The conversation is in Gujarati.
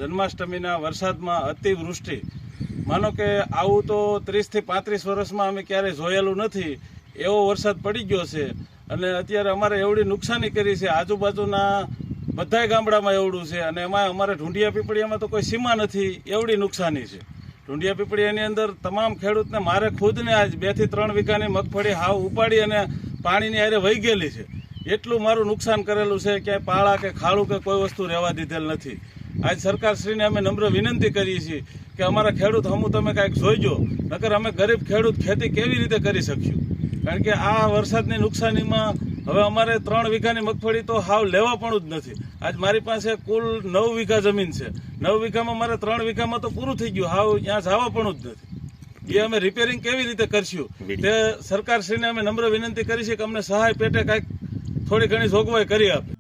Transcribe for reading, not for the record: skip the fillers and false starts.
જન્માષ્ટમીના વરસાદમાં અતિવૃષ્ટિ, માનો કે આવું તો 30 થી 35 વર્ષમાં અમે ક્યારેય જોયેલું નથી. એવો વરસાદ પડી ગયો છે અને અત્યારે અમારે એવડી નુકસાની કરી છે. આજુબાજુના બધાય ગામડામાં એવડું છે અને એમાં અમારે ઢુંડિયા પીપળિયામાં તો કોઈ સીમા નથી, એવડી નુકસાની છે. ઢુંડિયા પીપળિયાની અંદર તમામ ખેડૂતને, મારે ખુદને આજ 2 થી 3 વીઘાની મગફળી હાવ ઉપાડી અને પાણીની હારે વહી ગયેલી છે. એટલું મારું નુકસાન કરેલું છે. ક્યાંય પાળા કે ખાડું કે કોઈ વસ્તુ રહેવા દીધેલ નથી. આજ સરકારશ્રીને અમે નમ્ર વિનંતી કરીએ છીએ કે અમારા ખેડૂત હમું તમે કાંઈક જોઈજો, નકર અમે ગરીબ ખેડૂત ખેતી કેવી રીતે કરી શકશું? કારણ કે આ વરસાદની નુકસાનીમાં હવે અમારે 3 વીઘાની મગફળી તો હાવ લેવા પણ જ નથી. આજ મારી પાસે કુલ 9 વીઘા જમીન છે. 9 વીઘામાં મારે 3 વીઘામાં તો પૂરું થઈ ગયું, હાવ ત્યાં જવા પણ જ નથી. એ અમે રિપેરિંગ કેવી રીતે કરશું? તે સરકારશ્રીને અમે નમ્ર વિનંતી કરી છે કે અમને સહાય પેટે કાંઈક થોડી ઘણી જોગવાઈ કરી આપે.